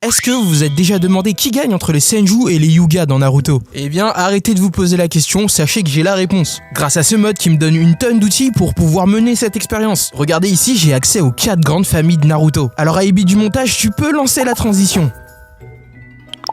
Est-ce que vous vous êtes déjà demandé qui gagne entre les Senju et les Hyuga dans Naruto? Eh bien, arrêtez de vous poser la question, sachez que j'ai la réponse. Grâce à ce mode qui me donne une tonne d'outils pour pouvoir mener cette expérience. Regardez ici, j'ai accès aux 4 grandes familles de Naruto. Alors Aibi du montage, tu peux lancer la transition.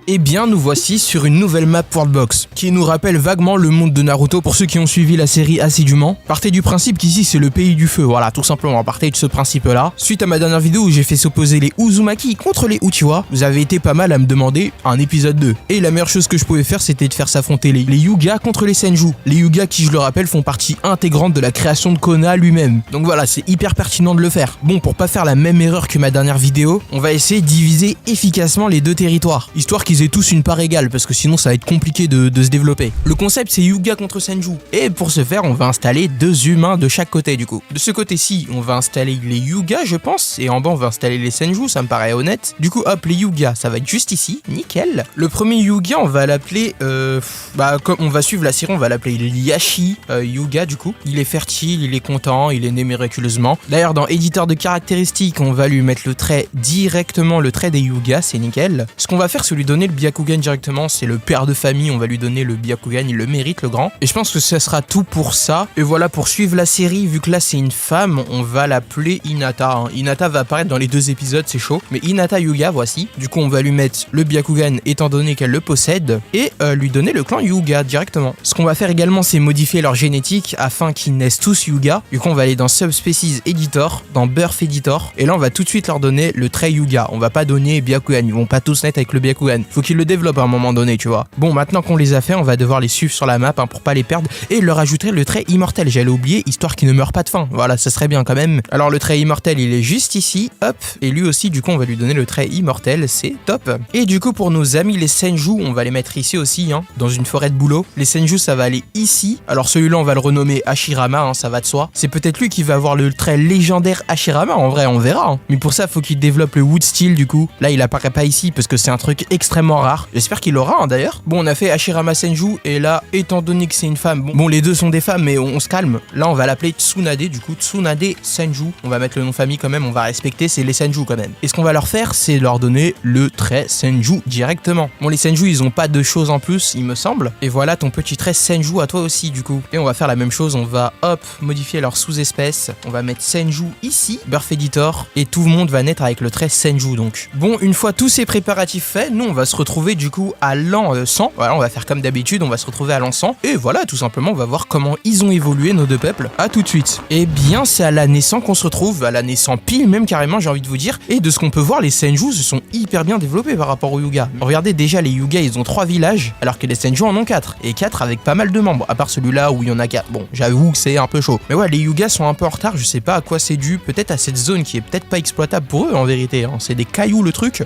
Eh bien, nous voici sur une nouvelle map Worldbox, qui nous rappelle vaguement le monde de Naruto pour ceux qui ont suivi la série assidûment. Partez du principe qu'ici c'est le pays du feu, voilà, tout simplement, partez de ce principe-là. Suite à ma dernière vidéo où j'ai fait s'opposer les Uzumaki contre les Uchiwa, vous avez été pas mal à me demander un épisode 2. Et la meilleure chose que je pouvais faire, c'était de faire s'affronter les Hyuga contre les Senju. Les Hyuga qui, je le rappelle, font partie intégrante de la création de Konoha lui-même. Donc voilà, c'est hyper pertinent de le faire. Bon, pour pas faire la même erreur que ma dernière vidéo, on va essayer de diviser efficacement les deux territoires, histoire qu'ils aient tous une part égale, parce que sinon ça va être compliqué de se développer. Le concept c'est Hyuga contre Senju, et pour ce faire on va installer 2 humains de chaque côté du coup. De ce côté-ci on va installer les Hyuga je pense, et en bas on va installer les Senju, ça me paraît honnête. Du coup hop, les Hyuga ça va être juste ici, nickel. Le premier Hyuga on va l'appeler, comme on va suivre la série on va l'appeler Yashi Hyuga du coup. Il est fertile, il est content, il est né miraculeusement. D'ailleurs dans éditeur de caractéristiques on va lui mettre le trait directement, le trait des Hyuga, c'est nickel. Ce qu'on va faire c'est lui donner le Byakugan directement, c'est le père de famille, on va lui donner le Byakugan, il le mérite le grand. Et je pense que ce sera tout pour ça. Et voilà, pour suivre la série, vu que là c'est une femme, on va l'appeler Hinata. Hinata va apparaître dans les 2 épisodes, c'est chaud. Mais Hinata Hyuga, voici. Du coup, on va lui mettre le Byakugan étant donné qu'elle le possède et lui donner le clan Hyuga directement. Ce qu'on va faire également, c'est modifier leur génétique afin qu'ils naissent tous Hyuga. Du coup, on va aller dans Subspecies Editor, dans Birth Editor. Et là, on va tout de suite leur donner le trait Hyuga. On va pas donner Byakugan, ils vont pas tous naître avec le Byakugan. Faut qu'ils le développe à un moment donné, tu vois. Bon, maintenant qu'on les a fait, on va devoir les suivre sur la map pour pas les perdre et leur ajouter le trait immortel. J'allais oublier, histoire qu'ils ne meurent pas de faim. Voilà, ça serait bien quand même. Alors le trait immortel, il est juste ici, hop, et lui aussi, du coup, on va lui donner le trait immortel, c'est top. Et du coup, pour nos amis les Senju, on va les mettre ici aussi, dans une forêt de bouleau. Les Senju, ça va aller ici. Alors celui-là, on va le renommer Hashirama, ça va de soi. C'est peut-être lui qui va avoir le trait légendaire Hashirama, en vrai, on verra. Mais pour ça, faut qu'il développe le Wood Steel, du coup. Là, il apparaît pas ici parce que c'est un truc extrêmement rare. J'espère qu'il l'aura d'ailleurs. Bon, on a fait Hashirama Senju et là, étant donné que c'est une femme, bon les deux sont des femmes mais on se calme. Là, on va l'appeler Tsunade du coup, Tsunade Senju. On va mettre le nom de famille quand même, on va respecter, c'est les Senju quand même. Et ce qu'on va leur faire, c'est leur donner le trait Senju directement. Bon, les Senju, ils ont pas de choses en plus, il me semble. Et voilà ton petit trait Senju à toi aussi du coup. Et on va faire la même chose, on va hop, modifier leur sous-espèce. On va mettre Senju ici, Birth Editor, et tout le monde va naître avec le trait Senju donc. Bon, une fois tous ces préparatifs faits, nous on va se retrouver du coup à l'an 100. Voilà, on va faire comme d'habitude, on va se retrouver à l'an 100. Et voilà, tout simplement, on va voir comment ils ont évolué nos deux peuples. À tout de suite. Et bien, c'est à l'année 100 qu'on se retrouve, à l'année 100 pile même carrément, j'ai envie de vous dire. Et de ce qu'on peut voir, les Senju se sont hyper bien développés par rapport aux Hyuga. Regardez déjà, les Hyuga, ils ont 3 villages, alors que les Senju en ont 4. Et 4 avec pas mal de membres, à part celui-là où il y en a 4. Bon, j'avoue que c'est un peu chaud. Mais ouais, les Hyuga sont un peu en retard, je sais pas à quoi c'est dû. Peut-être à cette zone qui est peut-être pas exploitable pour eux en vérité. C'est des cailloux le truc.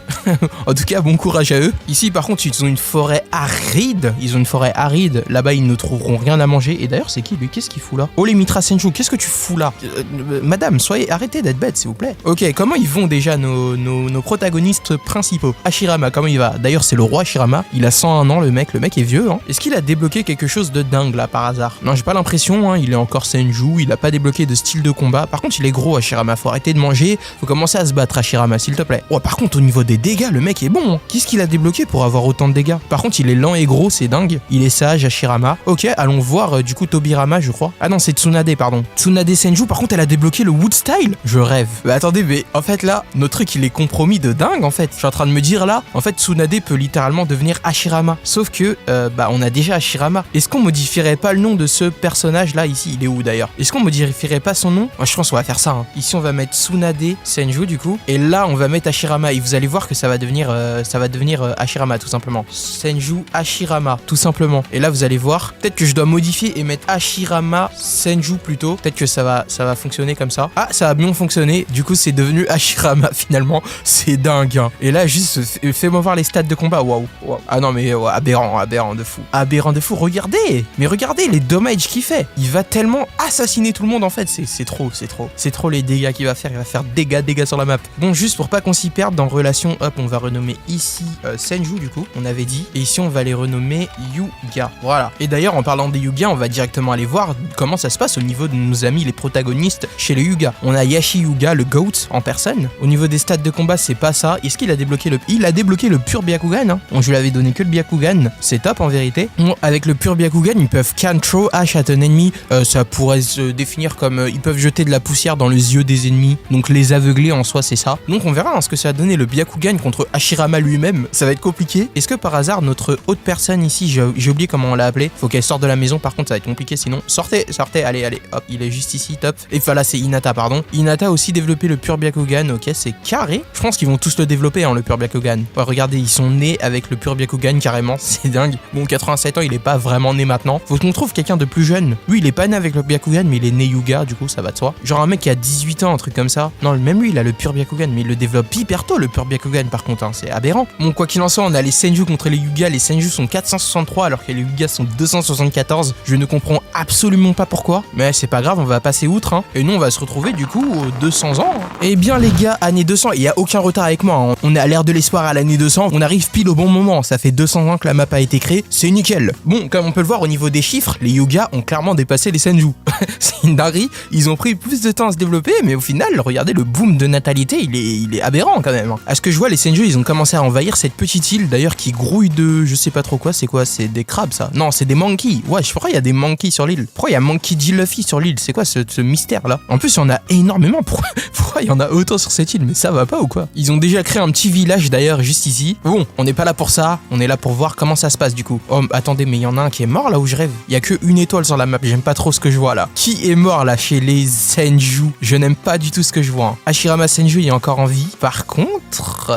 En tout cas, bon courage à eux. Ici, par contre, ils ont une forêt aride. Là-bas, ils ne trouveront rien à manger. Et d'ailleurs, c'est qui lui? Qu'est-ce qu'il fout là? Oh, les Mitra Senju, qu'est-ce que tu fous là? Madame, arrêtez d'être bête, s'il vous plaît. Ok, comment ils vont déjà nos protagonistes principaux? Hashirama, comment il va? D'ailleurs, c'est le roi Hashirama. Il a 101 ans, le mec est vieux. Est-ce qu'il a débloqué quelque chose de dingue là par hasard? Non, j'ai pas l'impression. Il est encore Senju. Il a pas débloqué de style de combat. Par contre, il est gros, Hashirama. Faut arrêter de manger. Faut commencer à se battre, Hashirama, s'il te plaît. Oh, par contre, au niveau des dégâts, le mec est bon. Qu'est-ce qu'il a débloqué pour avoir autant de dégâts? Par contre, il est lent et gros, c'est dingue. Il est sage, Hashirama. Ok, allons voir du coup Tobirama, je crois. Ah non, c'est Tsunade, pardon. Tsunade Senju, par contre, elle a débloqué le Wood Style. Je rêve. Mais attendez, mais en fait là, notre truc il est compromis de dingue en fait. Je suis en train de me dire là, en fait Tsunade peut littéralement devenir Hashirama. Sauf que, on a déjà Hashirama. Est-ce qu'on modifierait pas le nom de ce personnage là ici? Il est où d'ailleurs? Est-ce qu'on modifierait pas son nom? Moi je pense qu'on va faire ça. Ici on va mettre Tsunade Senju du coup. Et là on va mettre Hashirama. Et vous allez voir que ça va devenir Hashirama tout simplement. Senju Hashirama tout simplement. Et là vous allez voir, peut-être que je dois modifier et mettre Hashirama Senju plutôt. Peut-être que ça va fonctionner comme ça. Ah, ça a bien fonctionné. Du coup c'est devenu Hashirama finalement. C'est dingue. Et là juste fais-moi voir les stats de combat. Waouh. Ah non mais aberrant de fou. Aberrant de fou. Regardez les dommages qu'il fait. Il va tellement assassiner tout le monde en fait. C'est trop les dégâts qu'il va faire. Il va faire dégâts sur la map. Bon, juste pour pas qu'on s'y perde dans relation, hop, on va renommer ici Senju du coup, on avait dit. Et ici on va les renommer Yuga. Voilà. Et d'ailleurs en parlant des Yuga, on va directement aller voir comment ça se passe au niveau de nos amis les protagonistes chez les Yuga. On a Yashi Yuga, le GOAT en personne. Au niveau des stats de combat, c'est pas ça. Est-ce qu'il a débloqué Il a débloqué le pur Byakugan, hein. Bon, je lui avais donné que le Byakugan. C'est top en vérité. Bon, avec le pur Byakugan, ils peuvent can throw Ash at an enemy. Ça pourrait se définir comme ils peuvent jeter de la poussière dans les yeux des ennemis. Donc les aveugler en soi, c'est ça. Donc on verra ce que ça a donné le Byakugan contre Hashirama lui-même. Ça va être compliqué. Est-ce que par hasard, notre autre personne ici, j'ai oublié comment on l'a appelé. Faut qu'elle sorte de la maison, par contre, ça va être compliqué sinon. Sortez, allez, hop, il est juste ici, top. Et voilà, c'est Hinata, pardon. Hinata a aussi développé le pur Byakugan, ok, c'est carré. Je pense qu'ils vont tous le développer, le pur Byakugan. Ouais, regardez, ils sont nés avec le pur Byakugan carrément, c'est dingue. Bon, 87 ans, il est pas vraiment né maintenant. Faut qu'on trouve quelqu'un de plus jeune. Lui, il est pas né avec le Byakugan, mais il est né Yuga, du coup, ça va de soi. Genre un mec qui a 18 ans, un truc comme ça. Non, même lui, il a le pur Byakugan, mais il le développe hyper tôt, le pur Byakugan, par contre, c'est aberrant. Bon, quoi qu'il en soit, on a les Senju contre les Yuga. Les Senju sont 463, alors que les Yuga sont 274. Je ne comprends absolument pas pourquoi, mais c'est pas grave, on va passer outre, hein. Et nous, on va se retrouver, du coup, aux 200 ans. Eh bien, les gars, année 200, il y a aucun retard avec moi, hein. On est à l'ère de l'espoir à l'année 200, on arrive pile au bon moment, ça fait 200 ans que la map a été créée, c'est nickel. Bon, comme on peut le voir au niveau des chiffres, les Yuga ont clairement dépassé les Senju. C'est une dinguerie, ils ont pris plus de temps à se développer, mais au final, regardez, le boom de natalité, il est aberrant quand même. À ce que je vois, les Senju, ils ont commencé à envahir cette petite île, d'ailleurs, qui grouille de, je sais pas trop quoi, c'est des crabes ça? Non, c'est des monkeys. Ouais, je crois qu'il y a des monkeys sur l'île. Pourquoi il y a Monkey D. Luffy sur l'île? C'est quoi ce mystère là? En plus, il y en a énormément. Pourquoi il y en a autant sur cette île? Mais ça va pas ou quoi? Ils ont déjà créé un petit village d'ailleurs juste ici. Bon, on n'est pas là pour ça, on est là pour voir comment ça se passe du coup. Oh, attendez, mais il y en a un qui est mort là où je rêve. Il y a que une étoile sur la map, j'aime pas trop ce que je vois là. Qui est mort là chez les Senju? Je n'aime pas du tout ce que je vois, hein. Hashirama Senju il est encore en vie. Par contre,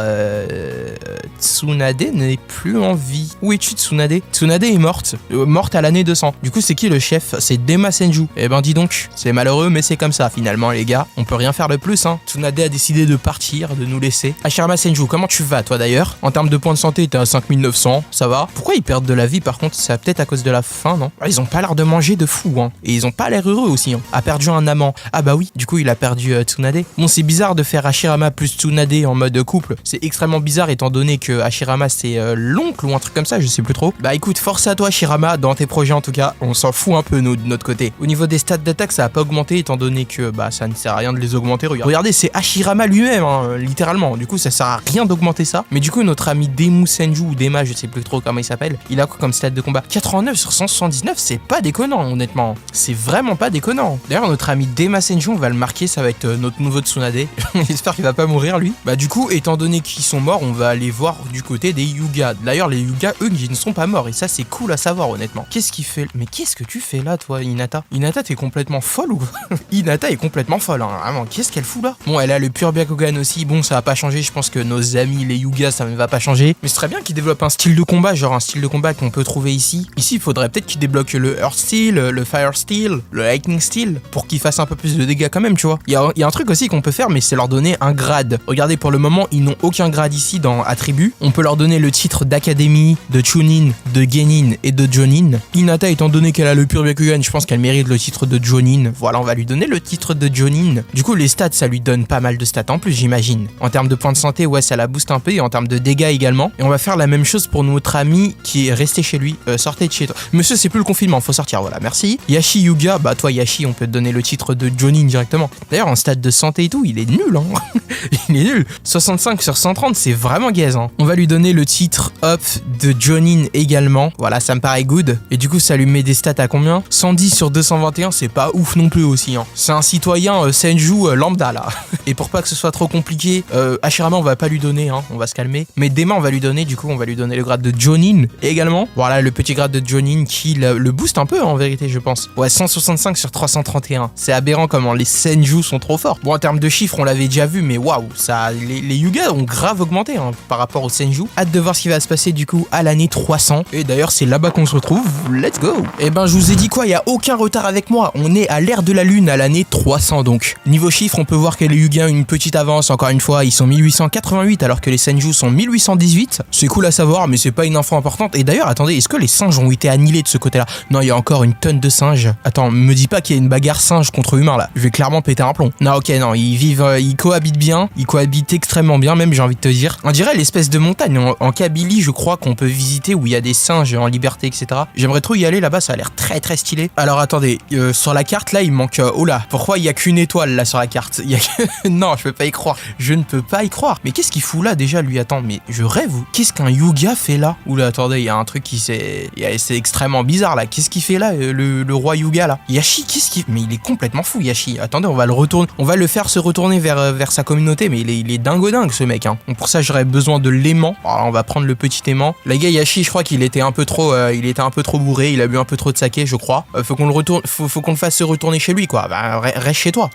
Tsunade n'est plus en vie. Où es-tu Tsunade? Tsunade est morte. Morte à l'année 200. Du coup, c'est qui le chef? C'est Dema Senju. Eh ben dis donc, c'est malheureux mais c'est comme ça finalement les gars. On peut rien faire de plus, hein. Tsunade a décidé de partir, de nous laisser. Hashirama Senju, comment tu vas toi d'ailleurs? En termes de points de santé, t'es à 5900, ça va? Pourquoi ils perdent de la vie par contre? C'est peut-être à cause de la faim, non? Ils ont pas l'air de manger de fou, hein. Et ils ont pas l'air heureux aussi, hein. A perdu un amant. Ah bah oui, du coup il a perdu Tsunade. Bon, c'est bizarre de faire Hashirama plus Tsunade en mode couple. C'est extrêmement bizarre étant donné que Hashirama c'est l'oncle ou un truc comme ça, je sais plus trop. Bah écoute, force à toi Hashirama dans tes projets en tout cas. On s'en fout un peu nous de notre côté. Au niveau des stats d'attaque, ça a pas augmenté étant donné que bah ça ne sert à rien de les augmenter. Regardez, c'est Hashirama lui-même, hein, littéralement. Du coup, ça sert à rien d'augmenter ça. Mais du coup, notre ami Demu Senju ou Dema, je sais plus trop comment il s'appelle, il a quoi comme stat de combat? 89 sur 179, c'est pas déconnant, honnêtement. C'est vraiment pas déconnant. D'ailleurs, notre ami Dema Senju, on va le marquer, ça va être notre nouveau Tsunade. J'espère qu'il va pas mourir lui. Bah du coup, étant donné qu'ils sont morts, on va aller voir du côté des Yuga. D'ailleurs, les Yuga, eux, ils ne sont pas morts et ça, c'est cool à savoir, honnêtement. Qu'est-ce qu'il fait? Mais qu'est-ce que tu fais là, toi, Hinata? Hinata, t'es complètement folle ou quoi? Hinata est complètement folle, hein, vraiment. Qu'est-ce qu'elle fout là? Bon, elle a le pur Byakugan aussi. Bon, ça va pas changer. Je pense que nos amis, les Yuga, ça ne va pas changer. Mais c'est très bien qu'ils développent un style de combat, genre un style de combat qu'on peut trouver ici. Ici, il faudrait peut-être qu'ils débloquent le Earth Steel, le Fire Steel, le Lightning Steel, pour qu'ils fassent un peu plus de dégâts quand même, tu vois. Il y a un truc aussi qu'on peut faire, mais c'est leur donner un grade. Regardez, pour le moment, ils n'ont aucun grade ici dans attributs. On peut leur donner le titre d'Académie, de Chunin, de Genin et de Jonin. Hinata, étant donné qu'elle a le pur Byakugan, je pense qu'elle mérite le titre de Jonin. Voilà, on va lui donner le titre de Jonin. Du coup, les stats, ça lui donne pas mal de stats en plus, j'imagine. En termes de points de santé, ouais, ça la booste un peu, et en termes de dégâts également. Et on va faire la même chose pour notre ami qui est resté chez lui. Sortez de chez toi. Monsieur, c'est plus le confinement, faut sortir, voilà, merci. Yashi Yuga, bah toi, Yashi, on peut te donner le titre de Jonin directement. D'ailleurs, en stade de santé et tout, il est nul, hein. Il est nul. 65 sur 130, c'est vraiment gaze, hein. On va lui donner le titre Up de Jonin également. Voilà, ça me paraît good. Et du coup, ça lui met des stats à combien? 110 sur 221, c'est pas ouf non plus aussi, hein. C'est un citoyen Senju lambda là. Et pour pas que ce soit trop compliqué, Hashirama on va pas lui donner, hein, on va se calmer. Mais Dema on va lui donner, du coup on va lui donner le grade de Jonin également. Voilà le petit grade de Jonin qui le booste un peu en vérité je pense. Ouais, 165 sur 331. C'est aberrant comment les Senju sont trop forts. Bon en termes de chiffres on l'avait déjà vu mais waouh, ça les Yuga ont grave augmenté, hein, par rapport aux Senju. Hâte de voir ce qui va se passer du coup à l'année 300. Et d'ailleurs c'est là-bas qu'on se retrouve. Let's go. Et ben je vous ai dit quoi, il y a aucun retard avec moi. On est à l'ère de la lune à l'année 300 donc. Niveau chiffres on peut voir que les Yuga ont une petite avance, encore une fois ils sont 1888 alors que les Senju sont 1818. C'est cool à savoir mais c'est pas une info importante. Et d'ailleurs attendez, est-ce que les singes ont été annihilés de ce côté là? Non, il y a encore une tonne de singes. Attends, me dis pas qu'il y a une bagarre singe contre humain là. Je vais clairement péter un plomb. Non ok non, ils vivent, ils cohabitent bien, ils cohabitent extrêmement bien même, j'ai envie de te dire. On dirait l'espèce de montagne en Kabylie, je crois qu'on peut visiter, où il y a des singes en liberté, etc. J'aimerais trop y aller là-bas, ça a l'air très très stylé. Alors attendez, sur la carte là, il manque... oh là, pourquoi il y a qu'une étoile là sur la carte? Non, je peux pas y croire. Je ne peux pas y croire. Mais qu'est-ce qu'il fout là déjà lui? Attends, mais je rêve ou qu'est-ce qu'un Yuga fait là? Oula, attendez, il y a un truc qui c'est extrêmement bizarre là. Qu'est-ce qu'il fait là, le roi Yuga là? Yashi, qu'est-ce qu'il... Mais il est complètement fou Yashi. Attendez, on va le retourner. On va le faire se retourner vers sa communauté, mais il est dingue ce mec, hein. Donc pour ça, j'aurais besoin de l'aimant. Alors, on va prendre le petit aimant. La gars Yashi, je crois qu'il était un peu trop bourré, il a bu un peu trop de saké, je crois. Faut qu'on le retourne, faut qu'on le fasse se retourner chez lui, quoi. Bah, reste chez toi,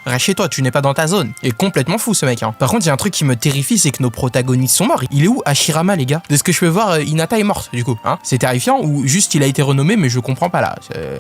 tu n'es pas dans ta zone. Il est complètement fou ce mec, hein. Par contre, il y a un truc qui me terrifie, c'est que nos protagonistes sont morts. Il est où Hashirama, les gars? De ce que je peux voir, Hinata est morte, du coup, hein. C'est terrifiant, ou juste il a été renommé, mais je comprends pas là.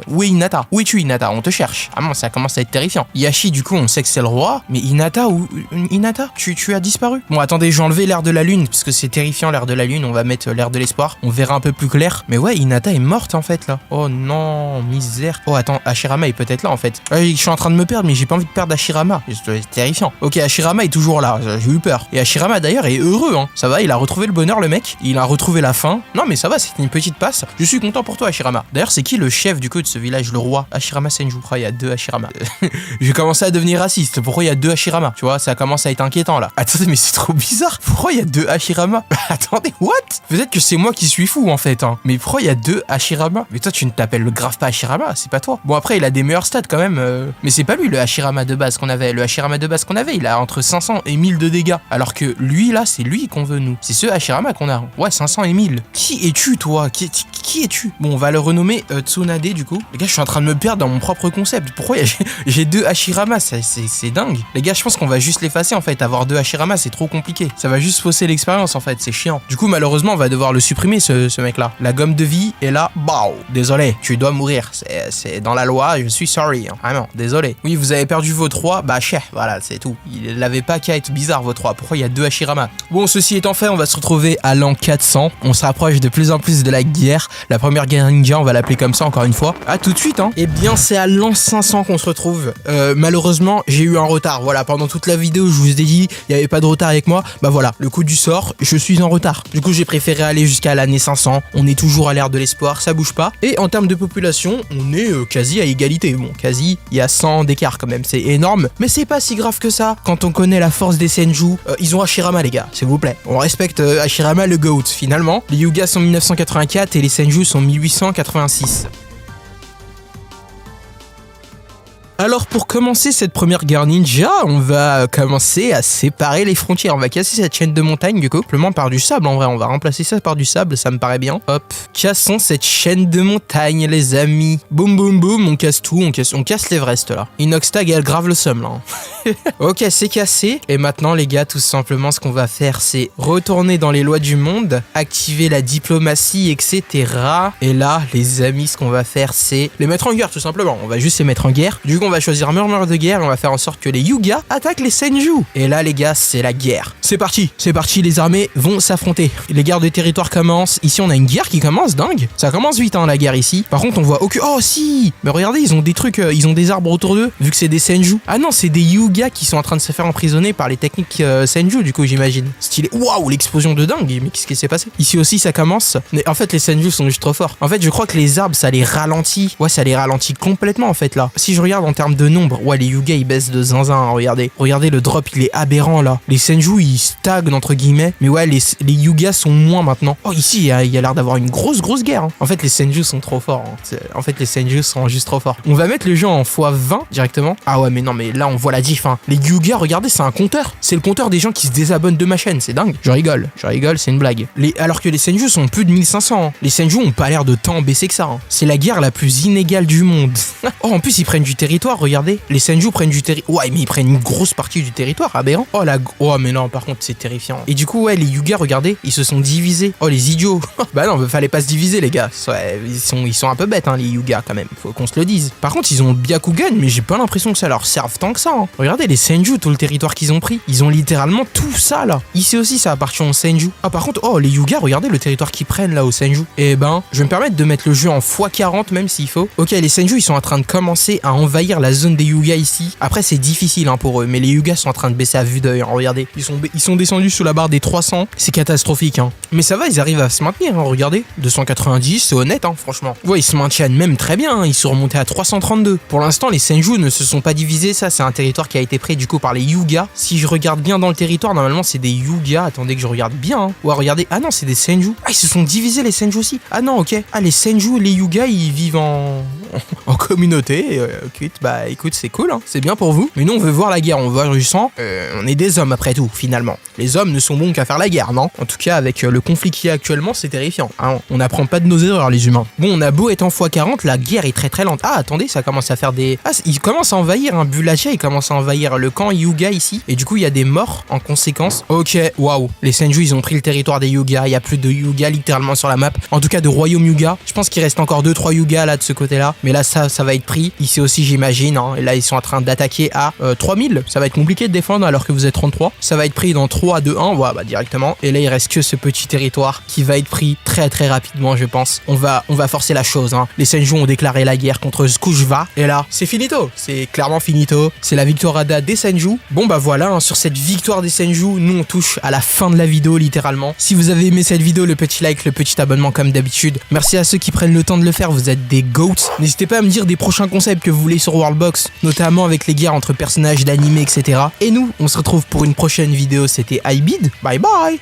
Où est Hinata? Où es-tu, Hinata? On te cherche. Ah non, ça commence à être terrifiant. Yashi, du coup, on sait que c'est le roi, mais Hinata, où Hinata, tu as disparu. Bon, attendez, j'ai enlevé l'air de la lune, parce que c'est terrifiant l'air de la lune. On va mettre l'air de l'espoir. On verra un peu plus clair. Mais ouais, Hinata est morte en fait là. Oh non, misère. Oh attends, Hashirama est peut-être là en fait. Je suis en train de me perdre, mais j'ai pas envie de perdre Hashirama. C'est terrifiant. Ok, Hashirama est toujours là. J'ai eu peur. Et Hashirama d'ailleurs est heureux, hein. Ça va, il a retrouvé le bonheur, le mec. Il a retrouvé la faim. Non, mais ça va, c'est une petite passe. Je suis content pour toi, Hashirama. D'ailleurs, c'est qui le chef du coup de ce village, le roi? Hashirama Senju. Oh, il y a 2 Hashirama. J'ai commencé à devenir raciste. Pourquoi il y a 2 Hashirama? Tu vois, ça commence à être inquiétant là. Attendez, mais c'est trop bizarre. Pourquoi il y a 2 Hashirama? Attendez, what? Peut-être que c'est moi qui suis fou en fait, hein. Mais pourquoi il y a 2 Hashirama? Mais toi, tu ne t'appelles le grave pas Hashirama, c'est pas toi. Bon, après, il a des meilleurs stats quand même. Mais c'est pas lui le Hashirama de base qu'on avait. Le Hashirama de base qu'on avait, il a entre 500 et 1000 de dégâts. Alors que lui là, c'est lui qu'on veut nous. C'est ce Hashirama qu'on a. Ouais, 500 et 1000. Qui es-tu toi? Qui es-tu? Bon, on va le renommer Tsunade du coup. Les gars, je suis en train de me perdre dans mon propre concept. Pourquoi j'ai 2 Hashirama? C'est dingue. Les gars, je pense qu'on va juste l'effacer en fait. Avoir 2 Hashirama, c'est trop compliqué. Ça va juste fausser l'expérience en fait. C'est chiant. Du coup, malheureusement, on va devoir le supprimer ce mec là. La gomme de vie est là. Bah, désolé, tu dois mourir. C'est dans la loi. Je suis sorry. Hein. Vraiment, désolé. Oui, vous avez perdu votre roi. Bah, chef, voilà, c'est tout. Il n'avait pas qu'à être bizarre votre roi. Pourquoi il y a 2 Hashirama? Bon, ceci étant fait, on va se retrouver à l'an 400. On se rapproche de plus en plus de la guerre. La première guerre ninja, on va l'appeler comme ça encore une fois. Ah, tout de suite, hein. Eh bien, c'est à l'an 500 qu'on se retrouve. Malheureusement, j'ai eu un retard. Voilà, pendant toute la vidéo, je vous ai dit, il n'y avait pas de retard avec moi. Bah voilà, le coup du sort, je suis en retard. Du coup, j'ai préféré aller jusqu'à l'année 500. On est toujours à l'ère de l'espoir, ça bouge pas. Et en termes de population, on est quasi à égalité. Bon, quasi, il y a 100 d'écart quand même, c'est énorme. Mais c'est pas si grave que ça. Quand on connaît la force des Senju, ils ont Hashirama, les gars, s'il vous plaît. On respecte Hashirama, le GOAT, finalement. Les Yugas sont 1984 et les Senju sont 1886. Alors pour commencer cette première guerre ninja, on va commencer à séparer les frontières. On va casser cette chaîne de montagne du coup, simplement par du sable en vrai. On va remplacer ça par du sable, ça me paraît bien. Hop, cassons cette chaîne de montagne les amis. Boum boum boum, on casse tout, on casse l'Everest là. Inoxtag elle grave le seum là. Ok, c'est cassé. Et maintenant les gars, tout simplement ce qu'on va faire c'est retourner dans les lois du monde, activer la diplomatie, etc. Et là les amis, ce qu'on va faire c'est les mettre en guerre tout simplement. On va juste les mettre en guerre. Du coup on va choisir murmure de guerre et on va faire en sorte que les Yuga attaquent les Senju. Et là les gars, c'est la guerre. C'est parti, les armées vont s'affronter. Les guerres de territoire commencent. Ici on a une guerre qui commence, dingue. Ça commence vite hein la guerre ici. Par contre on voit aucun... Oh si. Mais regardez, ils ont des trucs, ils ont des arbres autour d'eux, vu que c'est des Senju. Ah non, c'est des Yuga qui sont en train de se faire emprisonner par les techniques Senju du coup j'imagine. Stylé. Waouh, l'explosion de dingue. Mais qu'est-ce qui s'est passé? Ici aussi ça commence. Mais en fait les Senju sont juste trop forts. En fait je crois que les arbres ça les ralentit. Ouais, ça les ralentit complètement en fait là. Si je regarde en termes de nombre, ouais les Yuga ils baissent de zinzin, hein, regardez le drop il est aberrant là. Les Senju ils stagnent entre guillemets, mais ouais les Yuga sont moins maintenant. Oh ici il y a l'air d'avoir une grosse guerre hein. En fait les Senju sont trop forts hein. En fait les Senju sont juste trop forts. On va mettre le jeu en x20 directement. Ah ouais mais non mais là on voit la diff hein. Les Yuga regardez c'est un compteur. C'est le compteur des gens qui se désabonnent de ma chaîne, c'est dingue. Je rigole c'est une blague. Alors que les Senju sont plus de 1500 hein. Les Senju ont pas l'air de tant baisser que ça hein. C'est la guerre la plus inégale du monde. Oh en plus ils prennent du territoire, regardez. Les Senju prennent du territoire. Ouais mais ils prennent une grosse partie du territoire, aberrant. Oh mais non par contre c'est terrifiant. Et du coup ouais les Yuga regardez, ils se sont divisés. Oh les idiots. Bah non, fallait pas se diviser les gars. Ouais, ils sont un peu bêtes hein les Yuga quand même, faut qu'on se le dise. Par contre ils ont Byakugan mais j'ai pas l'impression que ça leur serve tant que ça hein. Regardez les Senju, tout le territoire qu'ils ont pris. Ils ont littéralement tout ça là. Ici aussi ça appartient aux Senju. Ah par contre, oh les Yuga regardez le territoire qu'ils prennent là aux Senju. Et ben je vais me permettre de mettre le jeu en x40 même s'il faut. Ok les Senju ils sont en train de commencer à envahir remplir la zone des Yuga ici. Après c'est difficile hein, pour eux, mais les Yuga sont en train de baisser à vue d'œil, hein, regardez. Ils sont descendus sous la barre des 300, c'est catastrophique hein. Mais ça va, ils arrivent à se maintenir, hein, regardez. 290, c'est honnête hein, franchement. Ouais, ils se maintiennent même très bien, hein, ils sont remontés à 332. Pour l'instant, les Senju ne se sont pas divisés, ça c'est un territoire qui a été pris du coup par les Yuga. Si je regarde bien dans le territoire, normalement c'est des Yuga, attendez que je regarde bien. Hein. Ouais, regardez, ah non, c'est des Senju. Ah, ils se sont divisés les Senju aussi. Ah non, ok. Ah, les Senju et les Yuga, ils vivent en communauté. Bah écoute, c'est cool, hein. C'est bien pour vous. Mais nous, on veut voir la guerre, on veut voir du sang. On est des hommes après tout, finalement. Les hommes ne sont bons qu'à faire la guerre, non? En tout cas, avec le conflit qu'il y a actuellement, c'est terrifiant. Hein. On n'apprend pas de nos erreurs, les humains. Bon, on a beau être en x40, la guerre est très très lente. Ah, attendez, ça commence à faire des... Ah, il commence à envahir, hein. Bulacha, il commence à envahir le camp Yuga ici. Et du coup, il y a des morts en conséquence. Ok, waouh. Les Senju, ils ont pris le territoire des Yuga. Il y a plus de Yuga littéralement sur la map. En tout cas, de royaume Yuga. Je pense qu'il reste encore 2-3 Yuga là de ce côté-là. Mais là, ça va être pris. Ici aussi, j'imagine. Hein. Et là, ils sont en train d'attaquer à 3000. Ça va être compliqué de défendre alors que vous êtes 33. Ça va être pris dans 3, 2, 1. Voilà, bah, directement. Et là, il reste que ce petit territoire qui va être pris très très rapidement, je pense. On va forcer la chose. Hein. Les Senju ont déclaré la guerre contre Skujva. Et là, c'est finito. C'est clairement finito. C'est la victoire des Senju. Bon, bah voilà. Hein, sur cette victoire des Senju, nous, on touche à la fin de la vidéo, littéralement. Si vous avez aimé cette vidéo, le petit like, le petit abonnement comme d'habitude. Merci à ceux qui prennent le temps de le faire. Vous êtes des goats. N'hésitez pas à me dire des prochains concepts que vous voulez sur Worldbox, notamment avec les guerres entre personnages d'anime, etc. Et nous, on se retrouve pour une prochaine vidéo. C'était iBid. Bye bye.